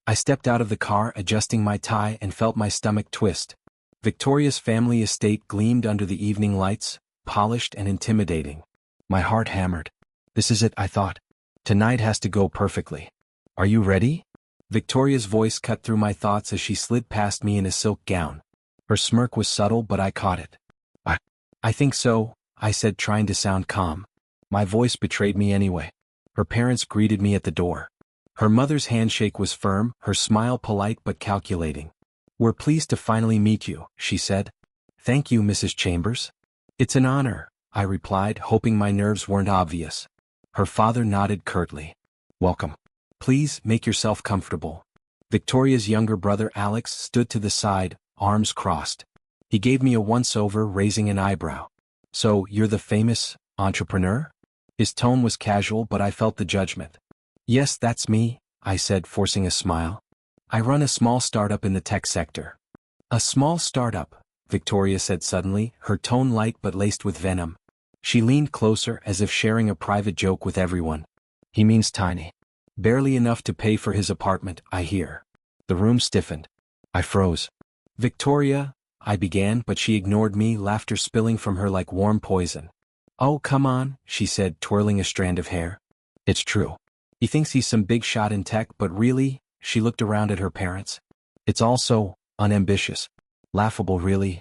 I stepped out of the car, adjusting my tie, and felt my stomach twist. Victoria's family estate gleamed under the evening lights, polished and intimidating. My heart hammered. This is it, I thought. Tonight has to go perfectly. Are you ready? Victoria's voice cut through my thoughts as she slid past me in a silk gown. Her smirk was subtle, but I caught it. I think so, I said, trying to sound calm. My voice betrayed me anyway. Her parents greeted me at the door. Her mother's handshake was firm, her smile polite but calculating. We're pleased to finally meet you, she said. Thank you, Mrs. Chambers. It's an honor, I replied, hoping my nerves weren't obvious. Her father nodded curtly. Welcome. Please make yourself comfortable. Victoria's younger brother Alex stood to the side, arms crossed. He gave me a once-over, raising an eyebrow. So, you're the famous entrepreneur? His tone was casual, but I felt the judgment. Yes, that's me, I said, forcing a smile. I run a small startup in the tech sector. A small startup, Victoria said suddenly, her tone light but laced with venom. She leaned closer as if sharing a private joke with everyone. He means tiny. Barely enough to pay for his apartment, I hear. The room stiffened. I froze. Victoria, I began, but she ignored me, laughter spilling from her like warm poison. Oh, come on, she said, twirling a strand of hair. It's true. He thinks he's some big shot in tech, but really, she looked around at her parents. It's all so unambitious. Laughable, really.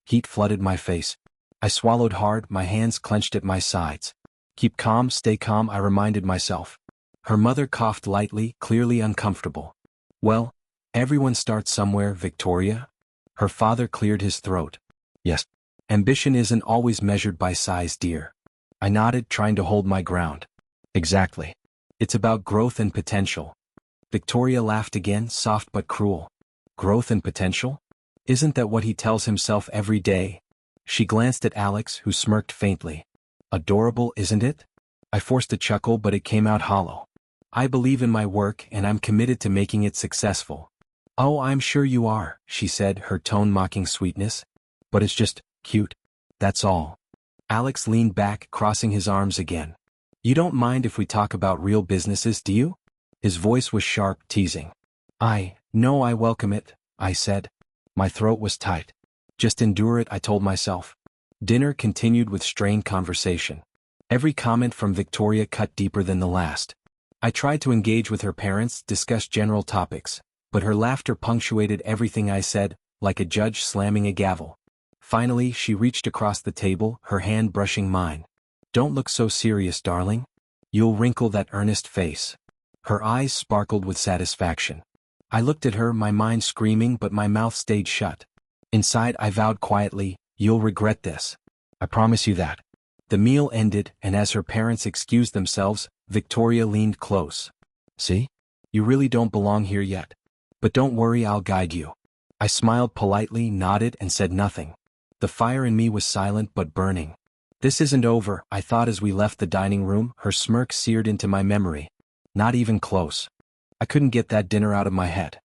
Heat flooded my face. I swallowed hard, my hands clenched at my sides. Keep calm, stay calm, I reminded myself. Her mother coughed lightly, clearly uncomfortable. Well, everyone starts somewhere, Victoria. Her father cleared his throat. Yes. Ambition isn't always measured by size, dear. I nodded, trying to hold my ground. Exactly. It's about growth and potential. Victoria laughed again, soft but cruel. Growth and potential? Isn't that what he tells himself every day? She glanced at Alex, who smirked faintly. Adorable, isn't it? I forced a chuckle, but it came out hollow. I believe in my work, and I'm committed to making it successful. Oh, I'm sure you are, she said, her tone mocking sweetness. But it's just cute. That's all. Alex leaned back, crossing his arms again. You don't mind if we talk about real businesses, do you? His voice was sharp, teasing. No, I welcome it, I said. My throat was tight. Just endure it, I told myself. Dinner continued with strained conversation. Every comment from Victoria cut deeper than the last. I tried to engage with her parents, discuss general topics, but her laughter punctuated everything I said, like a judge slamming a gavel. Finally, she reached across the table, her hand brushing mine. Don't look so serious, darling. You'll wrinkle that earnest face. Her eyes sparkled with satisfaction. I looked at her, my mind screaming, but my mouth stayed shut. Inside, I vowed quietly, you'll regret this. I promise you that. The meal ended, and as her parents excused themselves, Victoria leaned close. See? You really don't belong here yet. But don't worry, I'll guide you. I smiled politely, nodded, and said nothing. The fire in me was silent but burning. This isn't over, I thought as we left the dining room, her smirk seared into my memory. Not even close. I couldn't get that dinner out of my head.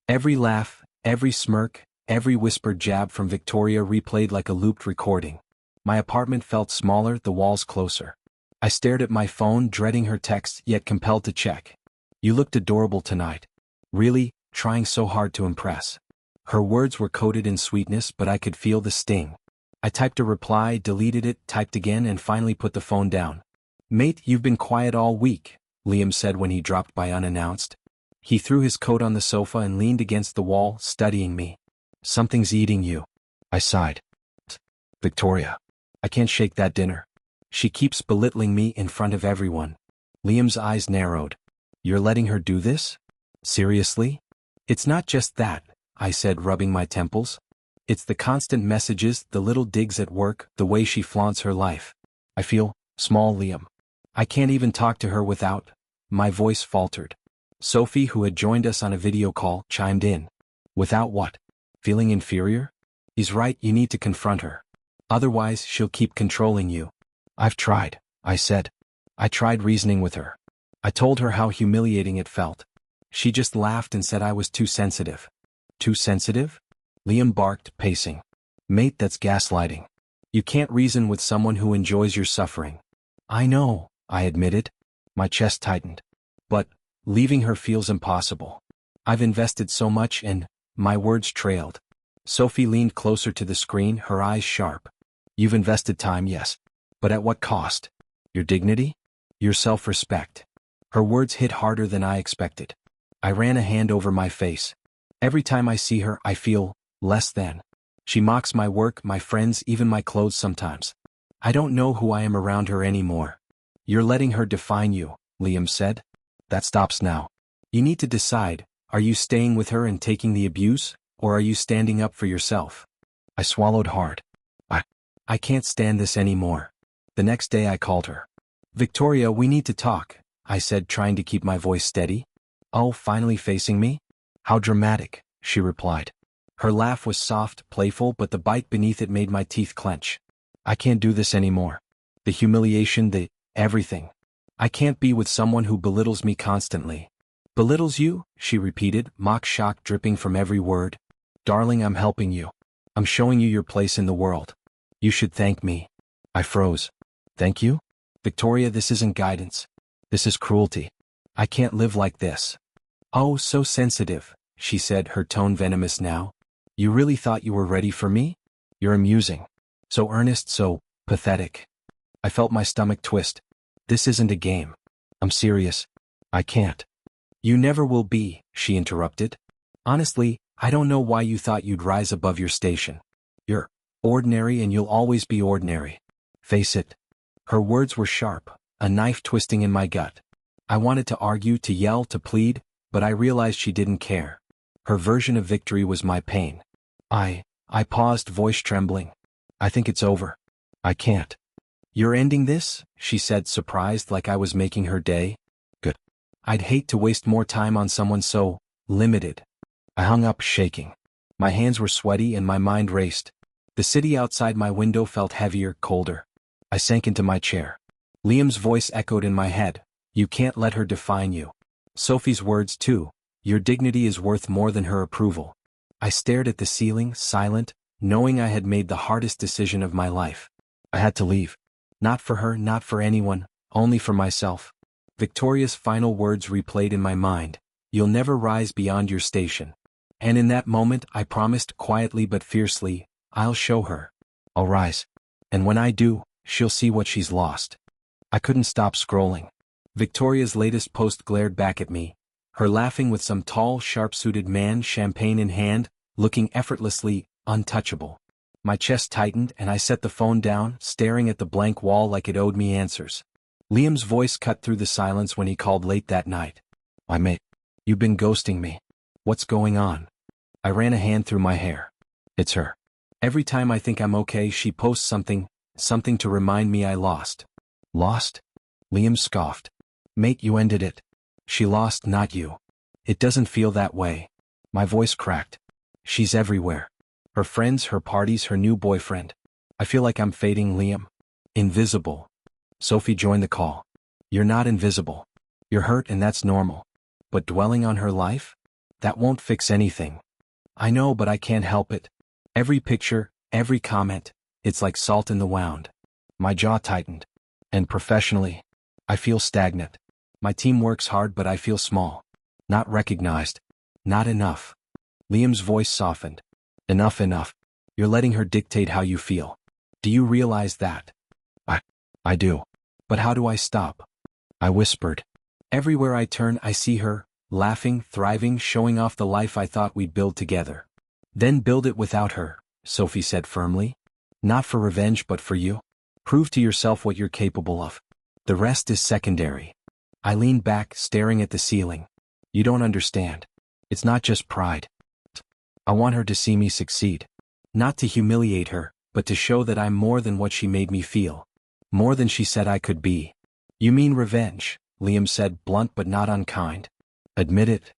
Every laugh, every smirk, every whispered jab from Victoria replayed like a looped recording. My apartment felt smaller, the walls closer. I stared at my phone, dreading her texts, yet compelled to check. You looked adorable tonight. Really, trying so hard to impress. Her words were coated in sweetness, but I could feel the sting. I typed a reply, deleted it, typed again, and finally put the phone down. Mate, you've been quiet all week, Liam said when he dropped by unannounced. He threw his coat on the sofa and leaned against the wall, studying me. Something's eating you. I sighed. Victoria. I can't shake that dinner. She keeps belittling me in front of everyone. Liam's eyes narrowed. You're letting her do this? Seriously? It's not just that, I said, rubbing my temples. It's the constant messages, the little digs at work, the way she flaunts her life. I feel small, Liam. I can't even talk to her without. My voice faltered. Sophie, who had joined us on a video call, chimed in. Without what? Feeling inferior? He's right, you need to confront her. Otherwise, she'll keep controlling you. I've tried, I said. I tried reasoning with her. I told her how humiliating it felt. She just laughed and said I was too sensitive. Too sensitive? Liam barked, pacing. Mate, that's gaslighting. You can't reason with someone who enjoys your suffering. I know, I admitted. My chest tightened. But leaving her feels impossible. I've invested so much and my words trailed. Sophie leaned closer to the screen, her eyes sharp. You've invested time, yes. But at what cost? Your dignity? Your self-respect. Her words hit harder than I expected. I ran a hand over my face. Every time I see her, I feel less than. She mocks my work, my friends, even my clothes sometimes. I don't know who I am around her anymore. You're letting her define you, Liam said. That stops now. You need to decide, are you staying with her and taking the abuse, or are you standing up for yourself? I swallowed hard. I can't stand this anymore. The next day I called her. Victoria, we need to talk, I said, trying to keep my voice steady. Oh, finally facing me? How dramatic, she replied. Her laugh was soft, playful, but the bite beneath it made my teeth clench. I can't do this anymore. The humiliation, the everything. I can't be with someone who belittles me constantly. Belittles you? She repeated, mock shock dripping from every word. Darling, I'm helping you. I'm showing you your place in the world. You should thank me. I froze. Thank you? Victoria, this isn't guidance. This is cruelty. I can't live like this. Oh, so sensitive, she said, her tone venomous now. You really thought you were ready for me? You're amusing. So earnest, so pathetic. I felt my stomach twist. This isn't a game. I'm serious. I can't. You never will be, she interrupted. Honestly, I don't know why you thought you'd rise above your station. You're ordinary and you'll always be ordinary. Face it. Her words were sharp, a knife twisting in my gut. I wanted to argue, to yell, to plead, but I realized she didn't care. Her version of victory was my pain. I paused, voice trembling. I think it's over. I can't. You're ending this? She said, surprised, like I was making her day. Good. I'd hate to waste more time on someone so limited. I hung up, shaking. My hands were sweaty and my mind raced. The city outside my window felt heavier, colder. I sank into my chair. Liam's voice echoed in my head. You can't let her define you. Sophie's words too. Your dignity is worth more than her approval. I stared at the ceiling, silent, knowing I had made the hardest decision of my life. I had to leave. Not for her, not for anyone, only for myself. Victoria's final words replayed in my mind. You'll never rise beyond your station. And in that moment I promised, quietly but fiercely, I'll show her. I'll rise. And when I do, she'll see what she's lost. I couldn't stop scrolling. Victoria's latest post glared back at me. Her laughing with some tall, sharp-suited man, champagne in hand, looking effortlessly untouchable. My chest tightened and I set the phone down, staring at the blank wall like it owed me answers. Liam's voice cut through the silence when he called late that night. My mate, you've been ghosting me. What's going on? I ran a hand through my hair. It's her. Every time I think I'm okay, she posts something to remind me I lost. Lost? Liam scoffed. Mate, you ended it. She lost, not you. It doesn't feel that way. My voice cracked. She's everywhere. Her friends, her parties, her new boyfriend. I feel like I'm fading, Liam. Invisible. Sophie joined the call. You're not invisible. You're hurt and that's normal. But dwelling on her life? That won't fix anything. I know, but I can't help it. Every picture, every comment, it's like salt in the wound. My jaw tightened. And professionally, I feel stagnant. My team works hard but I feel small. Not recognized. Not enough. Liam's voice softened. Enough, enough. You're letting her dictate how you feel. Do you realize that? I do. But how do I stop? I whispered. Everywhere I turn I see her, laughing, thriving, showing off the life I thought we'd build together. Then build it without her, Sophie said firmly. Not for revenge but for you. Prove to yourself what you're capable of. The rest is secondary. I leaned back, staring at the ceiling. You don't understand. It's not just pride. I want her to see me succeed. Not to humiliate her, but to show that I'm more than what she made me feel. More than she said I could be. You mean revenge, Liam said, blunt but not unkind. Admit it.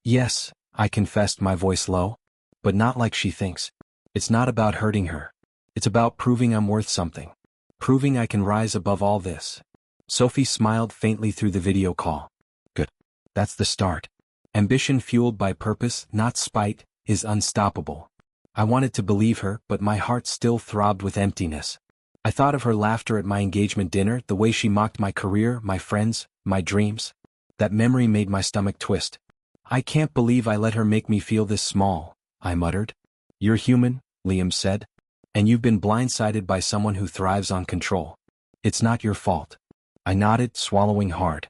Yes, I confessed, my voice low. But not like she thinks. It's not about hurting her. It's about proving I'm worth something. Proving I can rise above all this. Sophie smiled faintly through the video call. Good. That's the start. Ambition fueled by purpose, not spite, is unstoppable. I wanted to believe her, but my heart still throbbed with emptiness. I thought of her laughter at my engagement dinner, the way she mocked my career, my friends, my dreams. That memory made my stomach twist. I can't believe I let her make me feel this small, I muttered. You're human, Liam said. And you've been blindsided by someone who thrives on control. It's not your fault. I nodded, swallowing hard.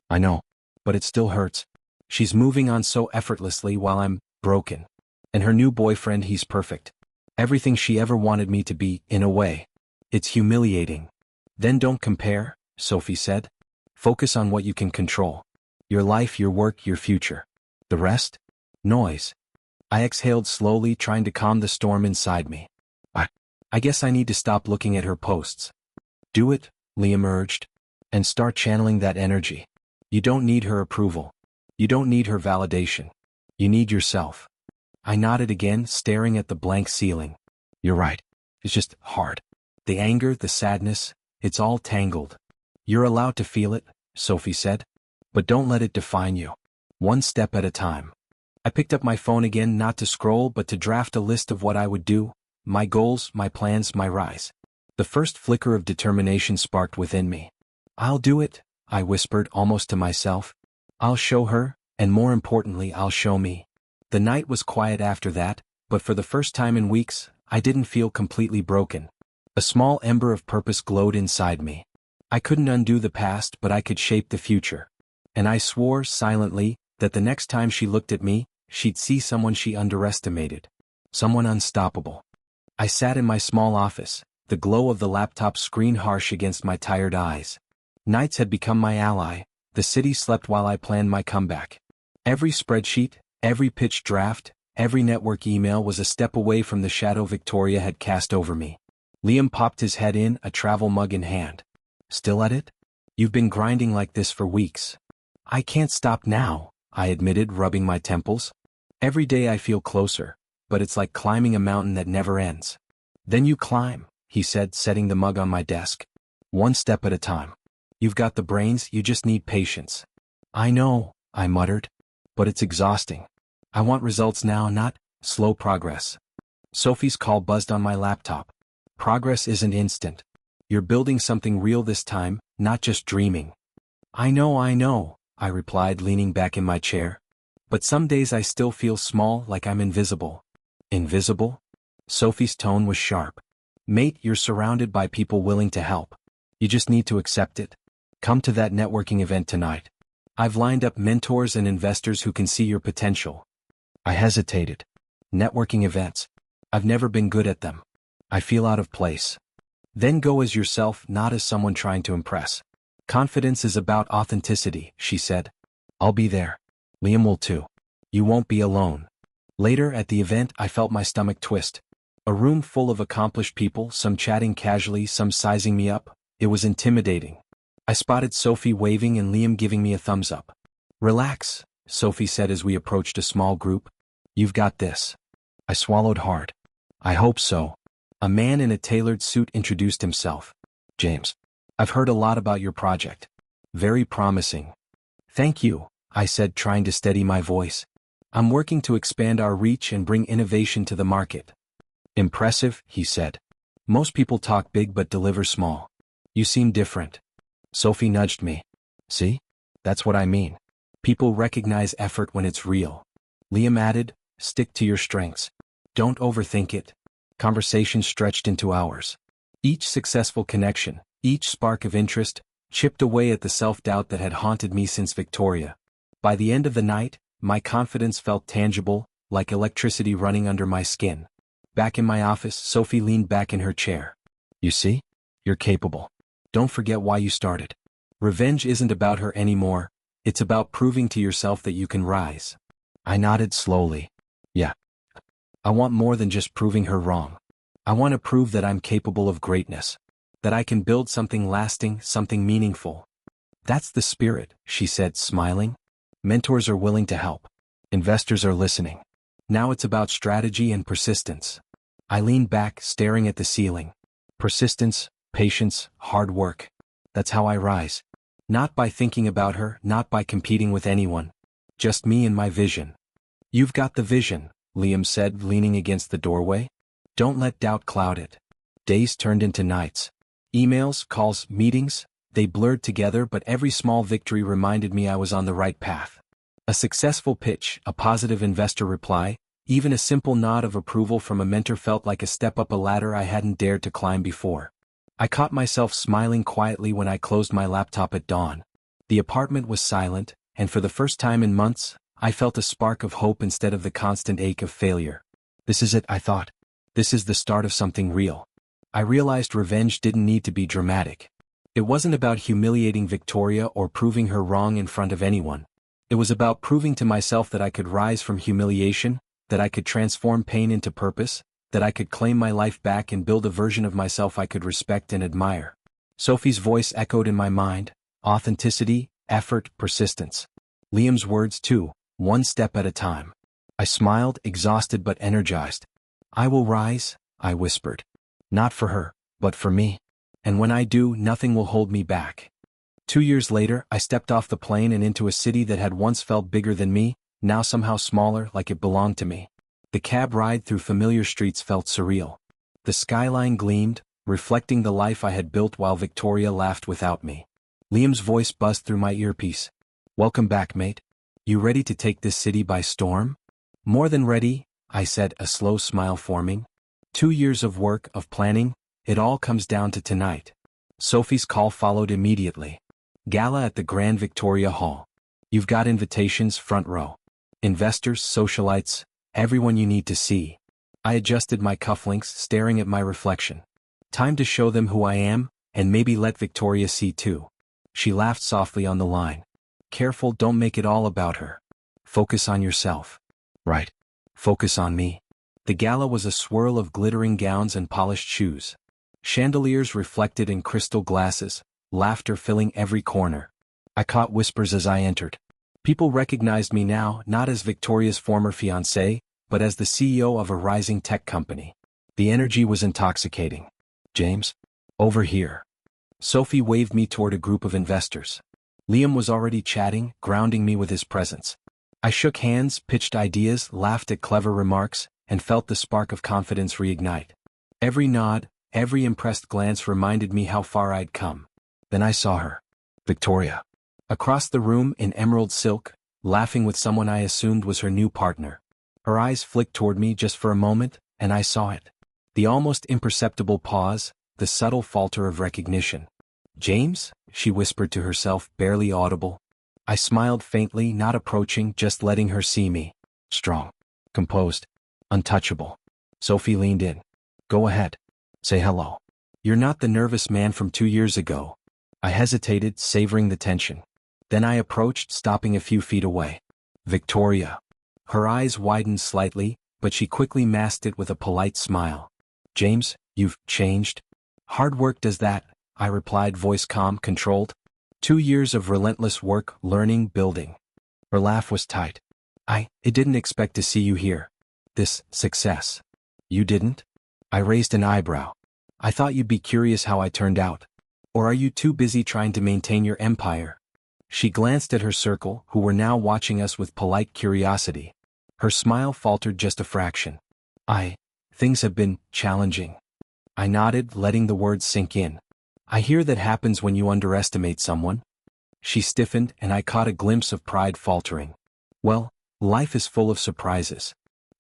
I know. But it still hurts. She's moving on so effortlessly while I'm broken. And her new boyfriend, he's perfect. Everything she ever wanted me to be, in a way. It's humiliating. Then don't compare, Sophie said. Focus on what you can control. Your life, your work, your future. The rest? Noise. I exhaled slowly, trying to calm the storm inside me. I guess I need to stop looking at her posts. Do it, Liam urged. And start channeling that energy. You don't need her approval. You don't need her validation. You need yourself. I nodded again, staring at the blank ceiling. You're right. It's just hard. The anger, the sadness, it's all tangled. You're allowed to feel it, Sophie said. But don't let it define you. One step at a time. I picked up my phone again, not to scroll but to draft a list of what I would do, my goals, my plans, my rise. The first flicker of determination sparked within me. I'll do it, I whispered almost to myself. I'll show her, and more importantly, I'll show me. The night was quiet after that, but for the first time in weeks, I didn't feel completely broken. A small ember of purpose glowed inside me. I couldn't undo the past, but I could shape the future. And I swore, silently, that the next time she looked at me, she'd see someone she underestimated. Someone unstoppable. I sat in my small office, the glow of the laptop screen harsh against my tired eyes. Nights had become my ally. The city slept while I planned my comeback. Every spreadsheet, every pitch draft, every network email was a step away from the shadow Victoria had cast over me. Liam popped his head in, a travel mug in hand. Still at it? You've been grinding like this for weeks. I can't stop now, I admitted, rubbing my temples. Every day I feel closer, but it's like climbing a mountain that never ends. Then you climb, he said, setting the mug on my desk. One step at a time. You've got the brains, you just need patience. I know, I muttered. But it's exhausting. I want results now, not slow progress. Sophie's call buzzed on my laptop. Progress isn't instant. You're building something real this time, not just dreaming. I know, I replied, leaning back in my chair. But some days I still feel small, like I'm invisible. Invisible? Sophie's tone was sharp. Mate, you're surrounded by people willing to help. You just need to accept it. Come to that networking event tonight. I've lined up mentors and investors who can see your potential. I hesitated. Networking events. I've never been good at them. I feel out of place. Then go as yourself, not as someone trying to impress. Confidence is about authenticity, she said. I'll be there. Liam will too. You won't be alone. Later at the event, I felt my stomach twist. A room full of accomplished people, some chatting casually, some sizing me up. It was intimidating. I spotted Sophie waving and Liam giving me a thumbs up. Relax, Sophie said as we approached a small group. You've got this. I swallowed hard. I hope so. A man in a tailored suit introduced himself. James. I've heard a lot about your project. Very promising. Thank you, I said, trying to steady my voice. I'm working to expand our reach and bring innovation to the market. Impressive, he said. Most people talk big but deliver small. You seem different. Sophie nudged me. See? That's what I mean. People recognize effort when it's real. Liam added, stick to your strengths. Don't overthink it. Conversation stretched into hours. Each successful connection, each spark of interest, chipped away at the self-doubt that had haunted me since Victoria. By the end of the night, my confidence felt tangible, like electricity running under my skin. Back in my office, Sophie leaned back in her chair. You see? You're capable. Don't forget why you started. Revenge isn't about her anymore. It's about proving to yourself that you can rise. I nodded slowly. Yeah. I want more than just proving her wrong. I want to prove that I'm capable of greatness. That I can build something lasting, something meaningful. That's the spirit, she said, smiling. Mentors are willing to help. Investors are listening. Now it's about strategy and persistence. I leaned back, staring at the ceiling. Persistence, patience, hard work. That's how I rise. Not by thinking about her, not by competing with anyone. Just me and my vision. You've got the vision, Liam said, leaning against the doorway. Don't let doubt cloud it. Days turned into nights. Emails, calls, meetings, they blurred together, but every small victory reminded me I was on the right path. A successful pitch, a positive investor reply, even a simple nod of approval from a mentor felt like a step up a ladder I hadn't dared to climb before. I caught myself smiling quietly when I closed my laptop at dawn. The apartment was silent, and for the first time in months, I felt a spark of hope instead of the constant ache of failure. This is it, I thought. This is the start of something real. I realized revenge didn't need to be dramatic. It wasn't about humiliating Victoria or proving her wrong in front of anyone. It was about proving to myself that I could rise from humiliation, that I could transform pain into purpose, that I could claim my life back and build a version of myself I could respect and admire. Sophie's voice echoed in my mind: authenticity, effort, persistence. Liam's words too: one step at a time. I smiled, exhausted but energized. I will rise, I whispered. Not for her, but for me. And when I do, nothing will hold me back. 2 years later, I stepped off the plane and into a city that had once felt bigger than me, now somehow smaller, like it belonged to me. The cab ride through familiar streets felt surreal. The skyline gleamed, reflecting the life I had built while Victoria laughed without me. Liam's voice buzzed through my earpiece. Welcome back, mate. You ready to take this city by storm? More than ready, I said, a slow smile forming. 2 years of work, of planning, it all comes down to tonight. Sophie's call followed immediately. Gala at the Grand Victoria Hall. You've got invitations, front row. Investors, socialites, everyone you need to see. I adjusted my cufflinks, staring at my reflection. Time to show them who I am, and maybe let Victoria see too. She laughed softly on the line. Careful, don't make it all about her. Focus on yourself. Right. Focus on me. The gala was a swirl of glittering gowns and polished shoes. Chandeliers reflected in crystal glasses, laughter filling every corner. I caught whispers as I entered. People recognized me now, not as Victoria's former fiancé, but as the CEO of a rising tech company. The energy was intoxicating. James? Over here. Sophie waved me toward a group of investors. Liam was already chatting, grounding me with his presence. I shook hands, pitched ideas, laughed at clever remarks, and felt the spark of confidence reignite. Every nod, every impressed glance reminded me how far I'd come. Then I saw her. Victoria. Across the room in emerald silk, laughing with someone I assumed was her new partner. Her eyes flicked toward me just for a moment, and I saw it. The almost imperceptible pause, the subtle falter of recognition. James? She whispered to herself, barely audible. I smiled faintly, not approaching, just letting her see me. Strong. Composed. Untouchable. Sophie leaned in. Go ahead. Say hello. You're not the nervous man from 2 years ago. I hesitated, savoring the tension. Then I approached, stopping a few feet away. Victoria. Her eyes widened slightly, but she quickly masked it with a polite smile. James, you've changed. Hard work does that, I replied, voice calm, controlled. 2 years of relentless work, learning, building. Her laugh was tight. I didn't expect to see you here. This success. You didn't? I raised an eyebrow. I thought you'd be curious how I turned out. Or are you too busy trying to maintain your empire? She glanced at her circle, who were now watching us with polite curiosity. Her smile faltered just a fraction. Things have been challenging. I nodded, letting the words sink in. I hear that happens when you underestimate someone. She stiffened, and I caught a glimpse of pride faltering. Well, life is full of surprises.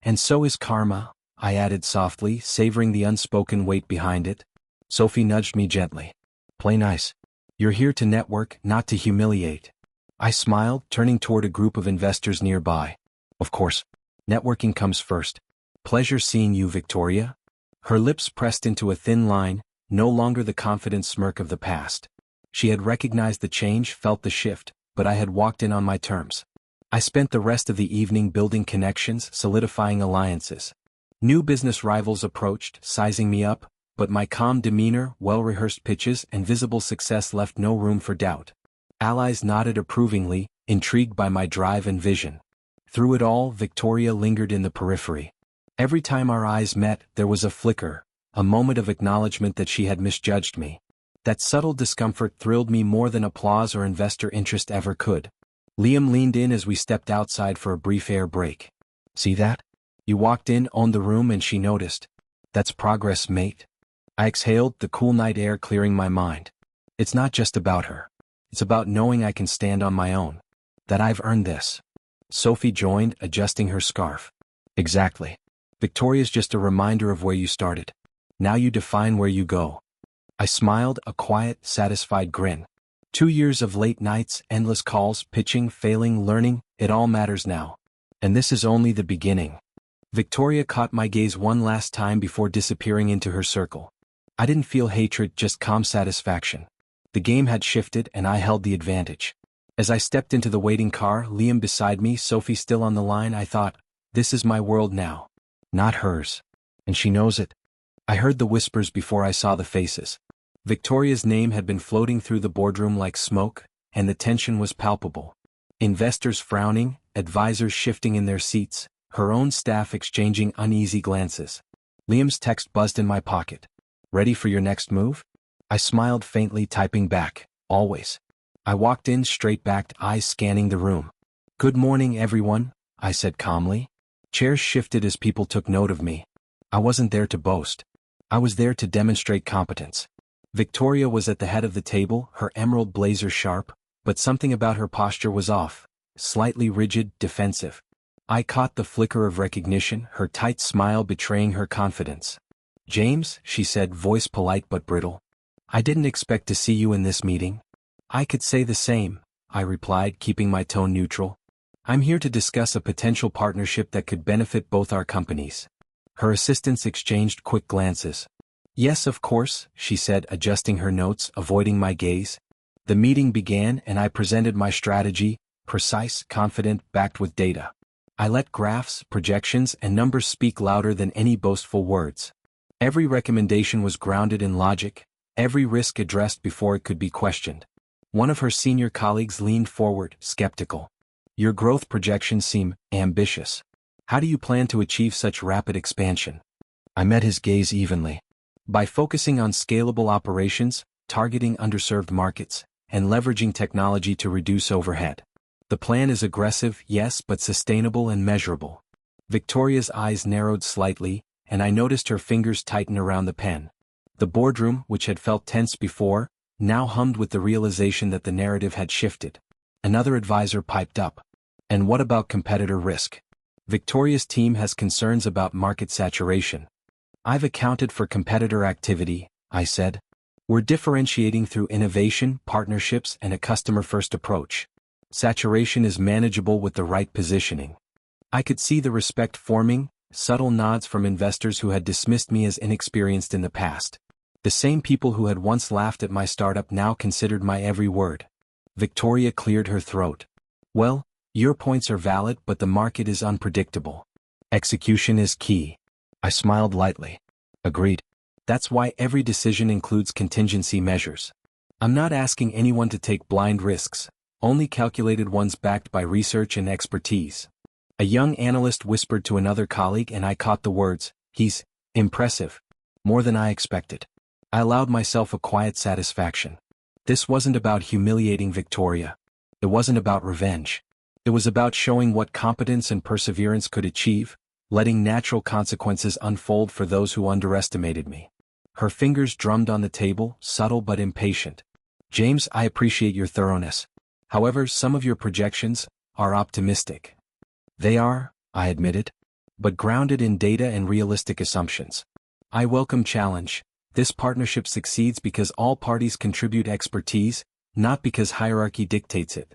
And so is karma, I added softly, savoring the unspoken weight behind it. Sophie nudged me gently. Play nice. You're here to network, not to humiliate. I smiled, turning toward a group of investors nearby. Of course. Networking comes first. Pleasure seeing you, Victoria. Her lips pressed into a thin line, no longer the confident smirk of the past. She had recognized the change, felt the shift, but I had walked in on my terms. I spent the rest of the evening building connections, solidifying alliances. New business rivals approached, sizing me up, but my calm demeanor, well-rehearsed pitches, and visible success left no room for doubt. Allies nodded approvingly, intrigued by my drive and vision. Through it all, Victoria lingered in the periphery. Every time our eyes met, there was a flicker, a moment of acknowledgement that she had misjudged me. That subtle discomfort thrilled me more than applause or investor interest ever could. Liam leaned in as we stepped outside for a brief air break. See that? You walked in, owned the room, and she noticed. That's progress, mate. I exhaled, the cool night air clearing my mind. It's not just about her. It's about knowing I can stand on my own. That I've earned this. Sophie joined, adjusting her scarf. Exactly. Victoria's just a reminder of where you started. Now you define where you go. I smiled, a quiet, satisfied grin. 2 years of late nights, endless calls, pitching, failing, learning, it all matters now. And this is only the beginning. Victoria caught my gaze one last time before disappearing into her circle. I didn't feel hatred, just calm satisfaction. The game had shifted and I held the advantage. As I stepped into the waiting car, Liam beside me, Sophie still on the line, I thought, this is my world now. Not hers. And she knows it. I heard the whispers before I saw the faces. Victoria's name had been floating through the boardroom like smoke, and the tension was palpable. Investors frowning, advisors shifting in their seats, her own staff exchanging uneasy glances. Liam's text buzzed in my pocket. Ready for your next move? I smiled faintly, typing back, always. I walked in, straight-backed, eyes scanning the room. Good morning, everyone, I said calmly. Chairs shifted as people took note of me. I wasn't there to boast. I was there to demonstrate competence. Victoria was at the head of the table, her emerald blazer sharp, but something about her posture was off, slightly rigid, defensive. I caught the flicker of recognition, her tight smile betraying her confidence. James, she said, voice polite but brittle. I didn't expect to see you in this meeting. I could say the same, I replied, keeping my tone neutral. I'm here to discuss a potential partnership that could benefit both our companies. Her assistants exchanged quick glances. Yes, of course, she said, adjusting her notes, avoiding my gaze. The meeting began and I presented my strategy, precise, confident, backed with data. I let graphs, projections, and numbers speak louder than any boastful words. Every recommendation was grounded in logic, every risk addressed before it could be questioned. One of her senior colleagues leaned forward, skeptical. Your growth projections seem ambitious. How do you plan to achieve such rapid expansion? I met his gaze evenly. By focusing on scalable operations, targeting underserved markets, and leveraging technology to reduce overhead. The plan is aggressive, yes, but sustainable and measurable. Victoria's eyes narrowed slightly, and I noticed her fingers tighten around the pen. The boardroom, which had felt tense before, now hummed with the realization that the narrative had shifted. Another advisor piped up. And what about competitor risk? Victoria's team has concerns about market saturation. I've accounted for competitor activity, I said. We're differentiating through innovation, partnerships, and a customer-first approach. Saturation is manageable with the right positioning. I could see the respect forming, subtle nods from investors who had dismissed me as inexperienced in the past. The same people who had once laughed at my startup now considered my every word. Victoria cleared her throat. Well, your points are valid, but the market is unpredictable. Execution is key. I smiled lightly. Agreed. That's why every decision includes contingency measures. I'm not asking anyone to take blind risks, only calculated ones backed by research and expertise. A young analyst whispered to another colleague and I caught the words, he's impressive. More than I expected. I allowed myself a quiet satisfaction. This wasn't about humiliating Victoria. It wasn't about revenge. It was about showing what competence and perseverance could achieve, letting natural consequences unfold for those who underestimated me. Her fingers drummed on the table, subtle but impatient. James, I appreciate your thoroughness. However, some of your projections are optimistic. They are, I admitted, but grounded in data and realistic assumptions. I welcome challenge. This partnership succeeds because all parties contribute expertise, not because hierarchy dictates it.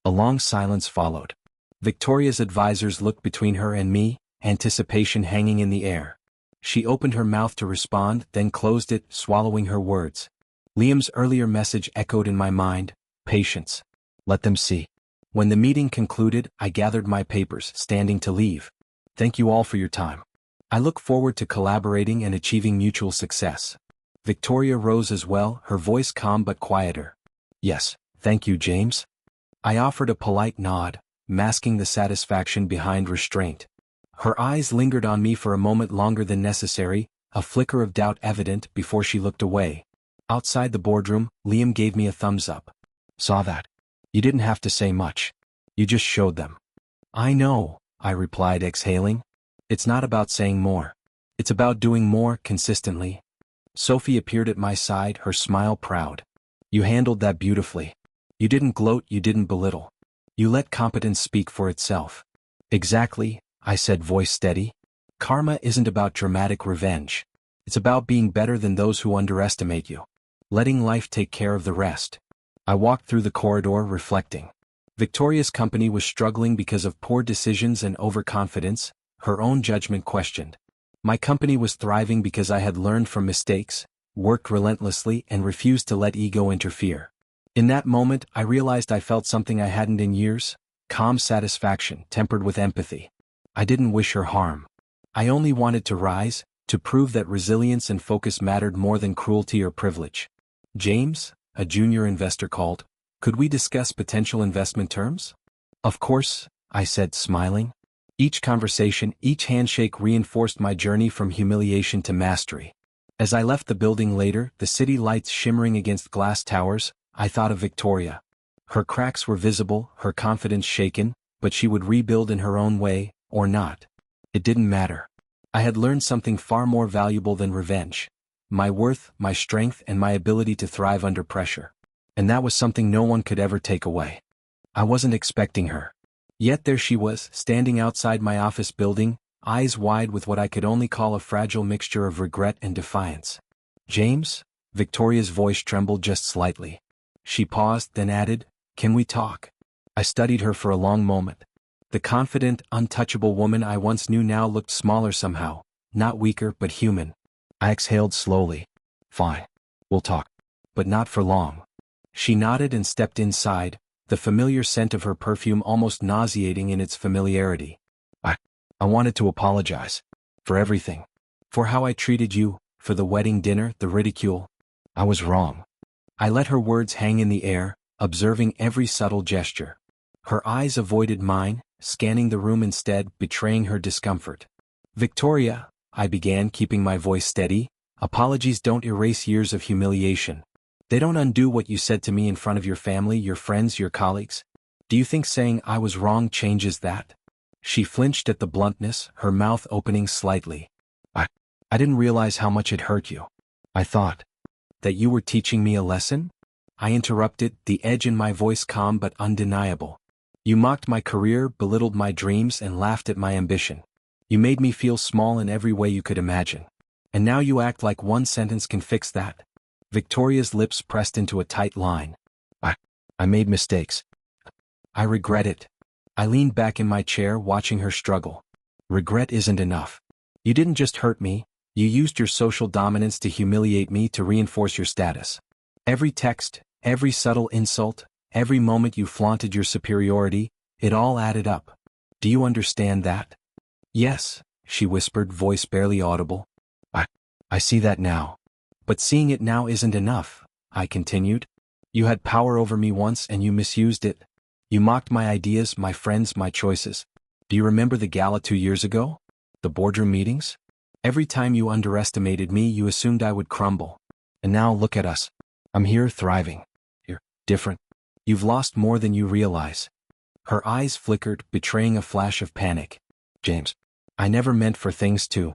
A long silence followed. Victoria's advisors looked between her and me, anticipation hanging in the air. She opened her mouth to respond, then closed it, swallowing her words. Liam's earlier message echoed in my mind, patience. Let them see. When the meeting concluded, I gathered my papers, standing to leave. Thank you all for your time. I look forward to collaborating and achieving mutual success. Victoria rose as well, her voice calm but quieter. Yes, thank you, James. I offered a polite nod, masking the satisfaction behind restraint. Her eyes lingered on me for a moment longer than necessary, a flicker of doubt evident before she looked away. Outside the boardroom, Liam gave me a thumbs up. Saw that. You didn't have to say much. You just showed them. I know, I replied, exhaling. It's not about saying more. It's about doing more consistently. Sophie appeared at my side, her smile proud. You handled that beautifully. You didn't gloat, you didn't belittle. You let competence speak for itself. Exactly, I said, voice steady. Karma isn't about dramatic revenge. It's about being better than those who underestimate you. Letting life take care of the rest. I walked through the corridor reflecting. Victoria's company was struggling because of poor decisions and overconfidence, her own judgment questioned. My company was thriving because I had learned from mistakes, worked relentlessly, and refused to let ego interfere. In that moment, I realized I felt something I hadn't in years, calm satisfaction tempered with empathy. I didn't wish her harm. I only wanted to rise, to prove that resilience and focus mattered more than cruelty or privilege. James, a junior investor, called. Could we discuss potential investment terms? Of course, I said, smiling. Each conversation, each handshake reinforced my journey from humiliation to mastery. As I left the building later, the city lights shimmering against glass towers, I thought of Victoria. Her cracks were visible, her confidence shaken, but she would rebuild in her own way, or not. It didn't matter. I had learned something far more valuable than revenge. My worth, my strength, and my ability to thrive under pressure. And that was something no one could ever take away. I wasn't expecting her. Yet there she was, standing outside my office building, eyes wide with what I could only call a fragile mixture of regret and defiance. James? Victoria's voice trembled just slightly. She paused, then added, "Can we talk?" I studied her for a long moment. The confident, untouchable woman I once knew now looked smaller somehow, not weaker but human. I exhaled slowly. Fine. We'll talk. But not for long. She nodded and stepped inside, the familiar scent of her perfume almost nauseating in its familiarity. I wanted to apologize. For everything. For how I treated you, for the wedding dinner, the ridicule. I was wrong. I let her words hang in the air, observing every subtle gesture. Her eyes avoided mine, scanning the room instead, betraying her discomfort. Victoria, I began, keeping my voice steady, apologies don't erase years of humiliation. They don't undo what you said to me in front of your family, your friends, your colleagues. Do you think saying I was wrong changes that? She flinched at the bluntness, her mouth opening slightly. I didn't realize how much it hurt you. I thought that you were teaching me a lesson? I interrupted, the edge in my voice calm but undeniable. You mocked my career, belittled my dreams, and laughed at my ambition. You made me feel small in every way you could imagine. And now you act like one sentence can fix that. Victoria's lips pressed into a tight line. I made mistakes. I regret it. I leaned back in my chair, watching her struggle. Regret isn't enough. You didn't just hurt me, you used your social dominance to humiliate me, to reinforce your status. Every text, every subtle insult, every moment you flaunted your superiority, it all added up. Do you understand that? Yes, she whispered, voice barely audible. I see that now. But seeing it now isn't enough, I continued. You had power over me once and you misused it. You mocked my ideas, my friends, my choices. Do you remember the gala 2 years ago? The boardroom meetings? Every time you underestimated me, you assumed I would crumble. And now look at us. I'm here, thriving. You're different. You've lost more than you realize. Her eyes flickered, betraying a flash of panic. James, I never meant for things to.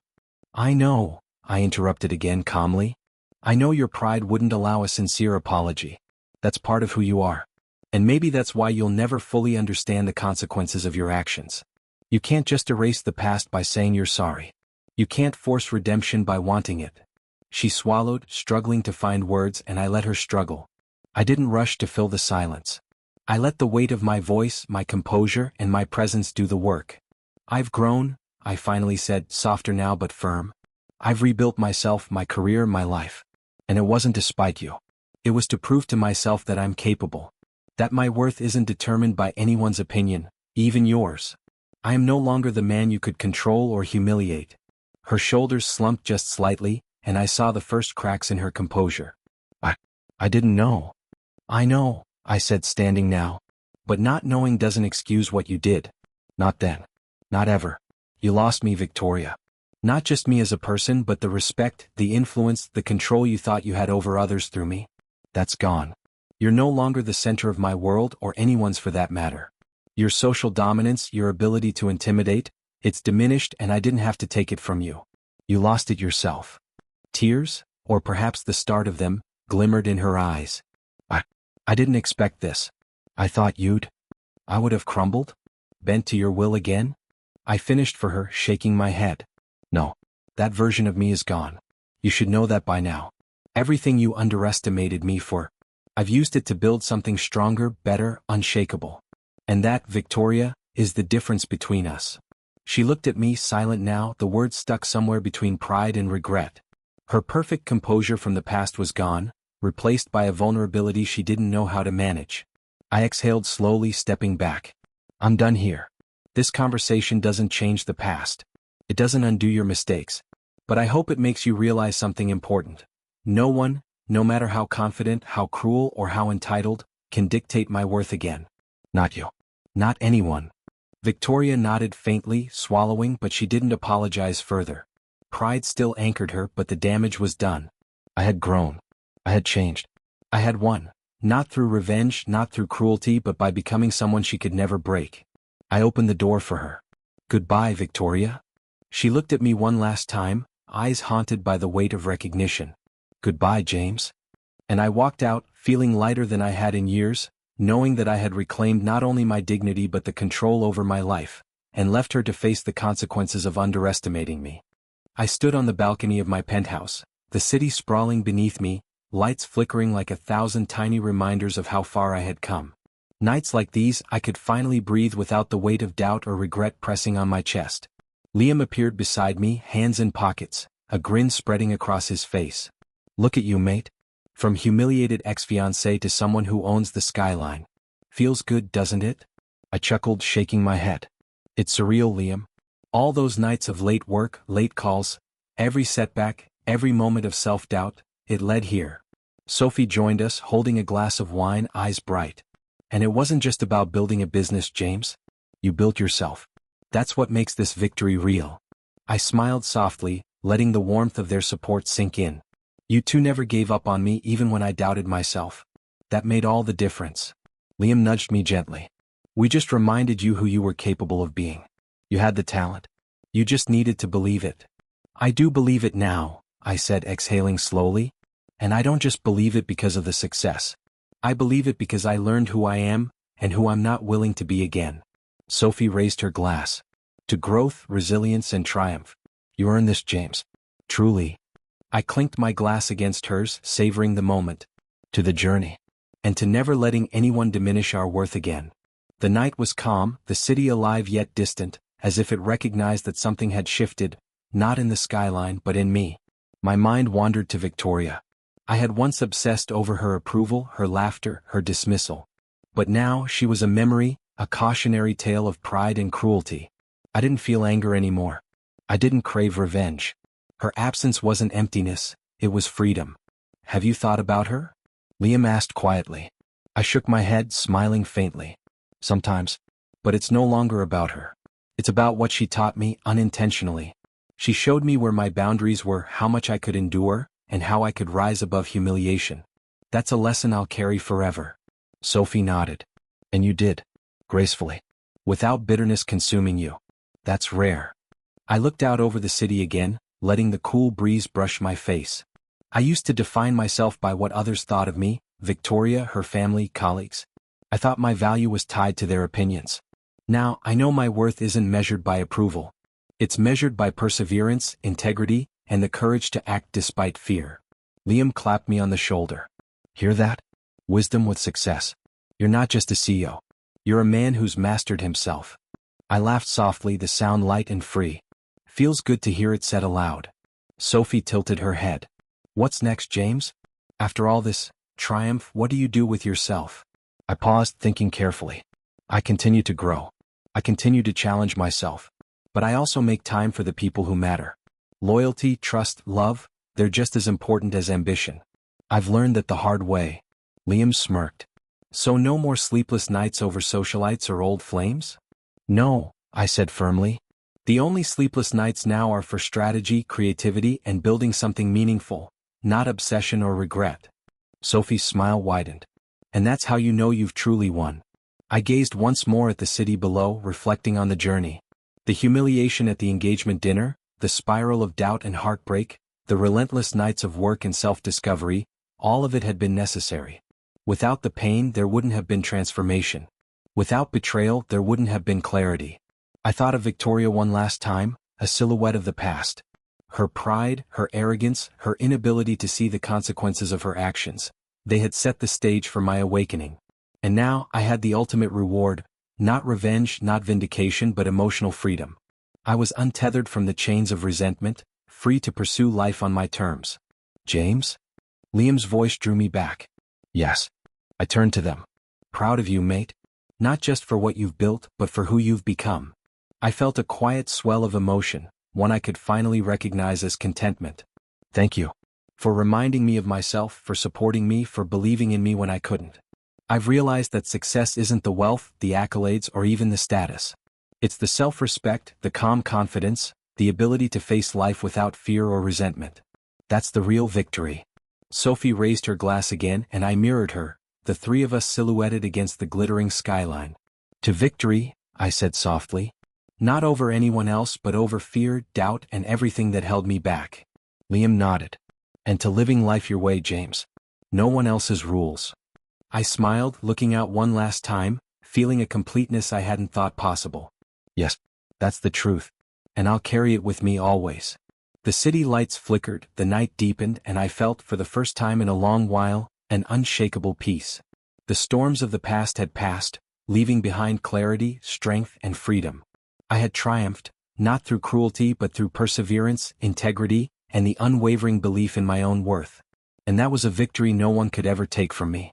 I know, I interrupted again calmly. I know your pride wouldn't allow a sincere apology. That's part of who you are. And maybe that's why you'll never fully understand the consequences of your actions. You can't just erase the past by saying you're sorry. You can't force redemption by wanting it. She swallowed, struggling to find words, and I let her struggle. I didn't rush to fill the silence. I let the weight of my voice, my composure, and my presence do the work. I've grown, I finally said, softer now but firm. I've rebuilt myself, my career, my life. And it wasn't to spite you. It was to prove to myself that I'm capable. That my worth isn't determined by anyone's opinion, even yours. I am no longer the man you could control or humiliate. Her shoulders slumped just slightly, and I saw the first cracks in her composure. I didn't know. I know, I said, standing now. But not knowing doesn't excuse what you did. Not then. Not ever. You lost me, Victoria. Not just me as a person, but the respect, the influence, the control you thought you had over others through me. That's gone. You're no longer the center of my world, or anyone's for that matter. Your social dominance, your ability to intimidate, it's diminished, and I didn't have to take it from you. You lost it yourself. Tears, or perhaps the start of them, glimmered in her eyes. I didn't expect this. I thought you'd. I would have crumbled? Bent to your will again? I finished for her, shaking my head. No. That version of me is gone. You should know that by now. Everything you underestimated me for, I've used it to build something stronger, better, unshakable. And that, Victoria, is the difference between us. She looked at me, silent now, the words stuck somewhere between pride and regret. Her perfect composure from the past was gone, replaced by a vulnerability she didn't know how to manage. I exhaled slowly, stepping back. I'm done here. This conversation doesn't change the past. It doesn't undo your mistakes. But I hope it makes you realize something important. No one, no matter how confident, how cruel, or how entitled, can dictate my worth again. Not you. Not anyone. Victoria nodded faintly, swallowing, but she didn't apologize further. Pride still anchored her, but the damage was done. I had grown. I had changed. I had won. Not through revenge, not through cruelty, but by becoming someone she could never break. I opened the door for her. Goodbye, Victoria. She looked at me one last time, eyes haunted by the weight of recognition. Goodbye, James. And I walked out, feeling lighter than I had in years, knowing that I had reclaimed not only my dignity but the control over my life, and left her to face the consequences of underestimating me. I stood on the balcony of my penthouse, the city sprawling beneath me, lights flickering like 1,000 tiny reminders of how far I had come. Nights like these, I could finally breathe without the weight of doubt or regret pressing on my chest. Liam appeared beside me, hands in pockets, a grin spreading across his face. Look at you, mate. From humiliated ex-fiancée to someone who owns the skyline. Feels good, doesn't it? I chuckled, shaking my head. It's surreal, Liam. All those nights of late work, late calls, every setback, every moment of self-doubt, it led here. Sophie joined us, holding a glass of wine, eyes bright. And it wasn't just about building a business, James. You built yourself. That's what makes this victory real. I smiled softly, letting the warmth of their support sink in. You two never gave up on me even when I doubted myself. That made all the difference. Liam nudged me gently. We just reminded you who you were capable of being. You had the talent. You just needed to believe it. I do believe it now, I said, exhaling slowly. And I don't just believe it because of the success. I believe it because I learned who I am, and who I'm not willing to be again. Sophie raised her glass. To growth, resilience, and triumph. You earned this, James. Truly. I clinked my glass against hers, savoring the moment. To the journey. And to never letting anyone diminish our worth again. The night was calm, the city alive yet distant, as if it recognized that something had shifted, not in the skyline but in me. My mind wandered to Victoria. I had once obsessed over her approval, her laughter, her dismissal. But now she was a memory, a cautionary tale of pride and cruelty. I didn't feel anger anymore. I didn't crave revenge. Her absence wasn't emptiness, it was freedom. Have you thought about her? Liam asked quietly. I shook my head, smiling faintly. Sometimes. But it's no longer about her. It's about what she taught me, unintentionally. She showed me where my boundaries were, how much I could endure, and how I could rise above humiliation. That's a lesson I'll carry forever. Sophie nodded. And you did. Gracefully. Without bitterness consuming you. That's rare. I looked out over the city again, letting the cool breeze brush my face. I used to define myself by what others thought of me, Victoria, her family, colleagues. I thought my value was tied to their opinions. Now, I know my worth isn't measured by approval. It's measured by perseverance, integrity, and the courage to act despite fear. Liam clapped me on the shoulder. Hear that? Wisdom with success. You're not just a CEO. You're a man who's mastered himself. I laughed softly, the sound light and free. Feels good to hear it said aloud. Sophie tilted her head. What's next, James? After all this triumph, what do you do with yourself? I paused, thinking carefully. I continue to grow. I continue to challenge myself. But I also make time for the people who matter. Loyalty, trust, love, they're just as important as ambition. I've learned that the hard way. Liam smirked. So no more sleepless nights over socialites or old flames? No, I said firmly. The only sleepless nights now are for strategy, creativity, and building something meaningful, not obsession or regret. Sophie's smile widened. And that's how you know you've truly won. I gazed once more at the city below, reflecting on the journey. The humiliation at the engagement dinner, the spiral of doubt and heartbreak, the relentless nights of work and self-discovery, all of it had been necessary. Without the pain, there wouldn't have been transformation. Without betrayal, there wouldn't have been clarity. I thought of Victoria one last time, a silhouette of the past. Her pride, her arrogance, her inability to see the consequences of her actions. They had set the stage for my awakening. And now, I had the ultimate reward, not revenge, not vindication, but emotional freedom. I was untethered from the chains of resentment, free to pursue life on my terms. James? Liam's voice drew me back. Yes. I turned to them. Proud of you, mate. Not just for what you've built, but for who you've become. I felt a quiet swell of emotion, one I could finally recognize as contentment. Thank you. For reminding me of myself, for supporting me, for believing in me when I couldn't. I've realized that success isn't the wealth, the accolades, or even the status. It's the self-respect, the calm confidence, the ability to face life without fear or resentment. That's the real victory. Sophie raised her glass again and I mirrored her, the three of us silhouetted against the glittering skyline. To victory, I said softly. Not over anyone else but over fear, doubt, and everything that held me back. Liam nodded. And to living life your way, James. No one else's rules. I smiled, looking out one last time, feeling a completeness I hadn't thought possible. Yes, that's the truth. And I'll carry it with me always. The city lights flickered, the night deepened, and I felt, for the first time in a long while, an unshakable peace. The storms of the past had passed, leaving behind clarity, strength, and freedom. I had triumphed, not through cruelty but through perseverance, integrity, and the unwavering belief in my own worth. And that was a victory no one could ever take from me.